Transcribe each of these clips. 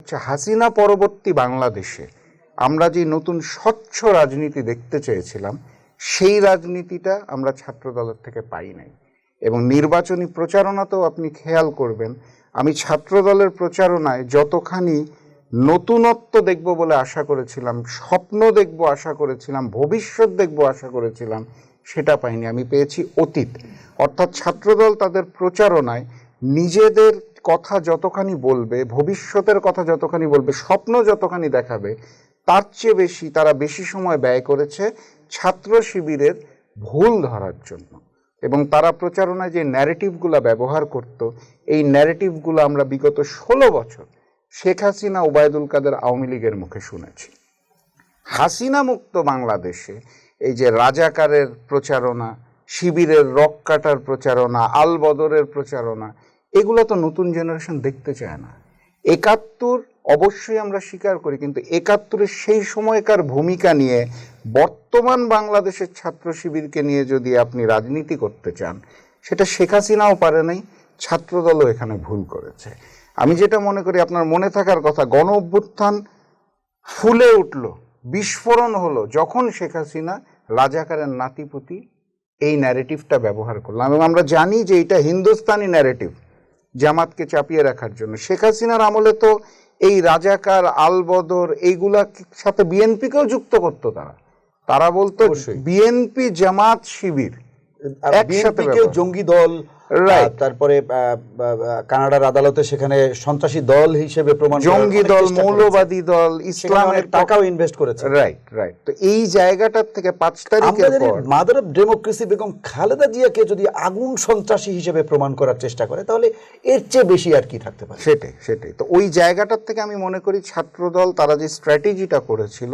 হচ্ছে হাসিনা পরবর্তী বাংলাদেশে আমরা যে নতুন স্বচ্ছ রাজনীতি দেখতে চেয়েছিলাম সেই রাজনীতিটা আমরা ছাত্রদলের থেকে পাই নাই। এবং নির্বাচনী প্রচারণাতেও আপনি খেয়াল করবেন, আমি ছাত্রদলের প্রচারণায় যতখানি নতুনত্ব দেখব বলে আশা করেছিলাম, স্বপ্ন দেখব আশা করেছিলাম, ভবিষ্যৎ দেখব আশা করেছিলাম, সেটা পাইনি। আমি পেয়েছি অতীত। অর্থাৎ ছাত্রদল তাদের প্রচারণায় নিজেদের কথা যতখানি বলবে, ভবিষ্যতের কথা যতখানি বলবে, স্বপ্ন যতখানি দেখাবে, তার চেয়ে বেশি তারা বেশি সময় ব্যয় করেছে ছাত্র শিবিরের ভুল ধরার জন্য। এবং তারা প্রচারণায় যে ন্যারেটিভগুলো ব্যবহার করত, এই ন্যারেটিভগুলো আমরা বিগত 16 বছর শেখ হাসিনা, ওবায়দুল কাদের, আওয়ামী লীগের মুখে শুনেছি। হাসিনা মুক্ত বাংলাদেশে এই যে রাজাকারের প্রচারণা, শিবিরের রক কাটার প্রচারণা, আল বদরের প্রচারণা, এগুলো তো নতুন জেনারেশন দেখতে চায় না। 71 অবশ্যই আমরা স্বীকার করি, কিন্তু 71-এর সেই সময়কার ভূমিকা নিয়ে বর্তমান বাংলাদেশের ছাত্র শিবিরকে নিয়ে যদি আপনি রাজনীতি করতে চান, সেটা শেখ হাসিনাও পারে নাই, ছাত্রদলও এখানে ভুল করেছে। আমি যেটা মনে করি, আপনার মনে থাকার কথা, গণ অভ্যুত্থান ফুলে উঠল, বিস্ফোরণ হলো যখন শেখ হাসিনা রাজাকারের নাতিপুতি এই ন্যারেটিভটা ব্যবহার করলাম। এবং আমরা জানি যে এটা হিন্দুস্তানি ন্যারেটিভ, জামাতকে চাপিয়ে রাখার জন্য। শেখ হাসিনার আমলে তো এই রাজাকার, আলবদর, এইগুলা সাথে বিএনপিকেও যুক্ত করতো। তারা বলতো বিএনপি, জামাত, শিবির একসাথে, জঙ্গি দল, তারপরে কানাডার আদালতে সেখানে সন্ত্রাসী দল হিসেবে প্রমাণ, জঙ্গি দল, মৌলবাদী দল, ইসলামের টাকাও ইনভেস্ট করেছে। রাইট। তো এই জায়গাটার থেকে 5 তারিখের পর mother of democracy Begum Khaleda জিয়াকে যদি আগুন সন্ত্রাসী হিসেবে প্রমাণ করার চেষ্টা করে, তাহলে এর চেয়ে বেশি আর কি থাকতে পারে? সেটাই। তো ওই জায়গাটার থেকে আমি মনে করি ছাত্রদল তারা যে স্ট্র্যাটেজিটা করেছিল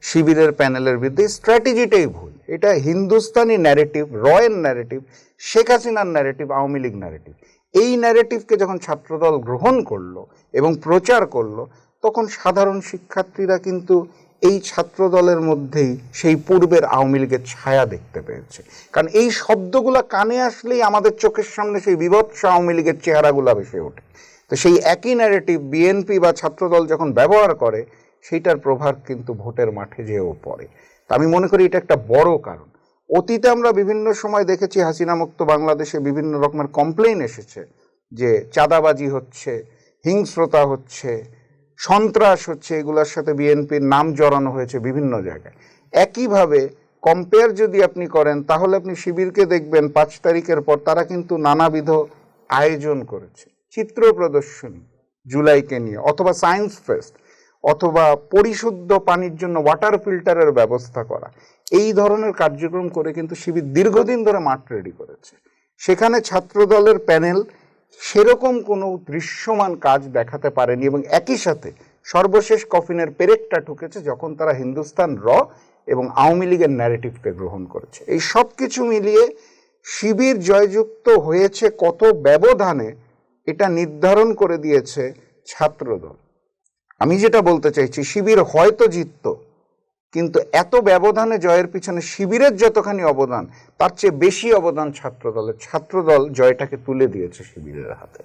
শিবিরের প্যানেলের বিরুদ্ধে, স্ট্র্যাটেজিটাই ভুল। এটা হিন্দুস্তানি ন্যারেটিভ, রয়ের ন্যারেটিভ, শেখ হাসিনার ন্যারেটিভ, আওয়ামী লীগ ন্যারেটিভ। এই ন্যারেটিভকে যখন ছাত্রদল গ্রহণ করলো এবং প্রচার করলো, তখন সাধারণ শিক্ষার্থীরা কিন্তু এই ছাত্রদলের মধ্যেই সেই পূর্বের আওয়ামী লীগের ছায়া দেখতে পেয়েছে। কারণ এই শব্দগুলো কানে আসলেই আমাদের চোখের সামনে সেই বিভৎস আওয়ামী লীগের চেহারাগুলো ভেসে ওঠে। তো সেই একই ন্যারেটিভ বিএনপি বা ছাত্রদল যখন ব্যবহার করে, সেইটার প্রভাব কিন্তু ভোটের মাঠে যেও পড়ে। তা আমি মনে করি এটা একটা বড় কারণ। অতীতে আমরা বিভিন্ন সময় দেখেছি হাসিনা মুক্ত বাংলাদেশে বিভিন্ন রকমের কমপ্লেইন এসেছে যে চাঁদাবাজি হচ্ছে, হিংস্রতা হচ্ছে, সন্ত্রাস হচ্ছে, এগুলোর সাথে বিএনপির নাম জড়ানো হয়েছে বিভিন্ন জায়গায়। একইভাবে কম্পেয়ার যদি আপনি করেন, তাহলে আপনি শিবিরকে দেখবেন 5 তারিখের পর তারা কিন্তু নানাবিধ আয়োজন করেছে, চিত্র প্রদর্শনী জুলাইকে নিয়ে, অথবা সায়েন্স ফেস্ট, অথবা পরিশুদ্ধ পানির জন্য ওয়াটার ফিল্টারের ব্যবস্থা করা। এই ধরনের কার্যক্রম করে কিন্তু শিবির দীর্ঘদিন ধরে মাঠ রেডি করেছে। সেখানে ছাত্রদলের প্যানেল সেরকম কোনো দৃশ্যমান কাজ দেখাতে পারেনি। এবং একই সাথে সর্বশেষ কফিনের পেরেকটা ঠুকেছে যখন তারা হিন্দুস্তান র এবং আওয়ামী লীগের ন্যারেটিভকে গ্রহণ করেছে। এই সব কিছু মিলিয়ে শিবির জয়যুক্ত হয়েছে কত ব্যবধানে, এটা নির্ধারণ করে দিয়েছে ছাত্রদল। আমি যেটা বলতে চাইছি, শিবির হয়তো জিততো, কিন্তু এত ব্যবধানে জয়ের পিছনে শিবিরের যতখানি অবদান, তার চেয়ে বেশি অবদান ছাত্রদলের। ছাত্রদল জয়টাকে তুলে দিয়েছে শিবিরের হাতে।